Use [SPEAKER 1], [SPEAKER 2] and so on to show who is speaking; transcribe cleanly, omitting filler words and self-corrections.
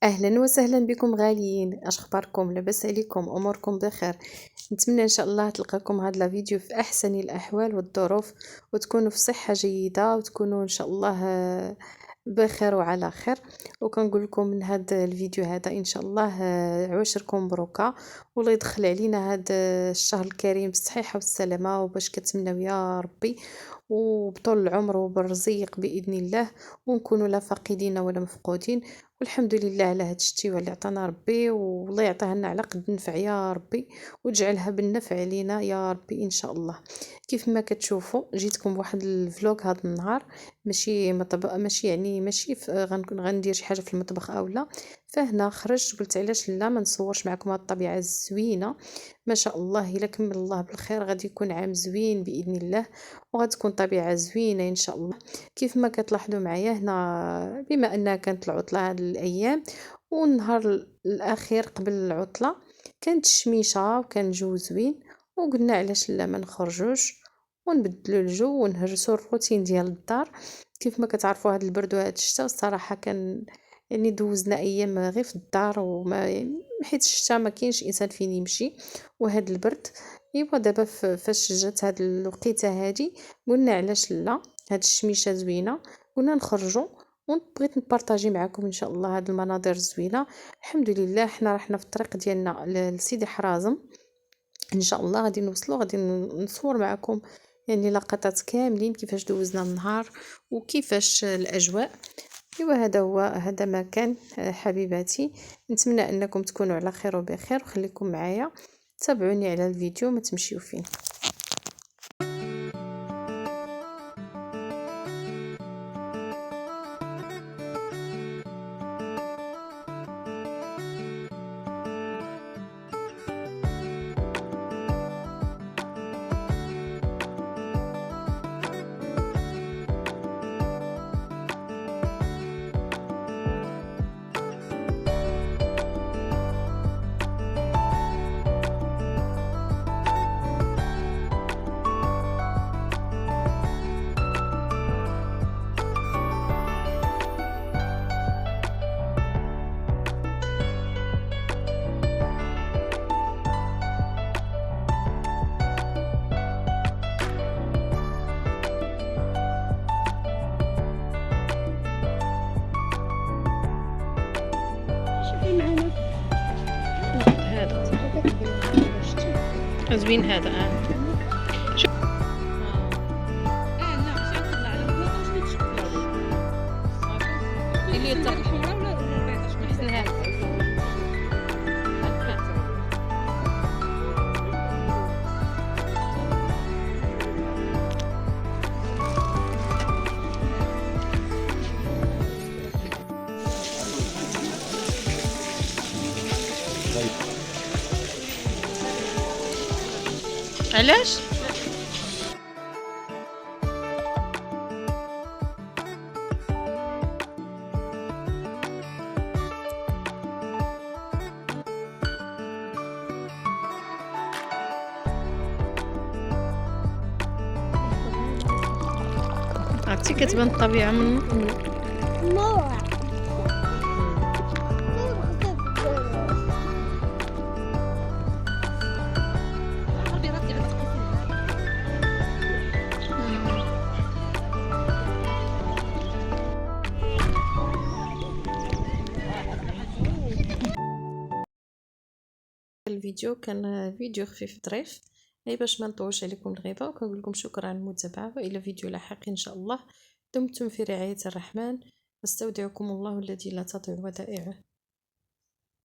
[SPEAKER 1] اهلا وسهلا بكم غاليين، اش اخباركم؟ لاباس عليكم؟ اموركم بخير؟ نتمنى ان شاء الله تلقاكم هذا الفيديو في احسن الاحوال والظروف، وتكونوا في صحه جيده، وتكونوا ان شاء الله بخير وعلى خير. وكنقول لكم من هذا الفيديو هذا ان شاء الله عواشركم مبروكه، والله يدخل علينا هذا الشهر الكريم بالصحيحه والسلامه، وباش كتمناو يا ربي وبطول العمر وبالرزيق باذن الله، ونكونوا لا فاقدين ولا مفقودين. والحمد لله على هاد الشتيوه اللي عطانا ربي، والله يعطيها لنا على قد النفع يا ربي، وتجعلها بالنفع علينا يا ربي ان شاء الله. كيف ما كتشوفوا جيتكم بواحد الفلوق هذا النهار، ماشي مطبخ، ماشي يعني ماشي غندير شي حاجه في المطبخ او لا. فهنا خرجت قلت علاش لا ما نصورش معكم هاد الطبيعه الزوينه. ما شاء الله الا كمل الله بالخير غادي يكون عام زوين باذن الله، وغتكون طبيعه زوينه ان شاء الله. كيف ما كتلاحظوا معايا هنا، بما انها كانت العطله هاد الايام، والنهار الاخير قبل العطله كانت الشميشه وكان الجو زوين، وقلنا علاش لا ما نخرجوش ونبدلوا الجو ونهرسوا الروتين ديال الدار. كيف ما كتعرفوا هاد البرد وهاد الشتا الصراحه كان يعني دوزنا ايام غير في الدار، وما حيت الشتا ما كاينش انسان فين يمشي، وهاد البرد. ايوا دابا فاش جات هاد الوقيته هادي قلنا علاش لا، هاد الشميشه زوينه، قلنا نخرجوا. وبغيت نبارطاجي معكم ان شاء الله هاد المناظر الزوينه. الحمد لله حنا رحنا في الطريق ديالنا لسيدي حرازم، ان شاء الله غادي نوصلوا، غادي نصور معكم يعني لقطات كاملين كيفاش دوزنا النهار وكيفاش الاجواء. ايوا هذا هو، هذا ما كان حبيباتي. نتمنى انكم تكونوا على خير وبخير، وخليكم معايا تابعوني على الفيديو ما تمشيو فين. هذا زوين هذا اللي يتقل احسن هذا. علاش عرفتي كتبان الطبيعه من الفيديو كان فيديو خفيف ظريف، اي باش ما نطولش عليكم الغيبه، وكنقول لكم شكرا على المتابعه، والى فيديو لاحق ان شاء الله. دمتم في رعايه الرحمن، استودعكم الله الذي لا تضيع ودائعه.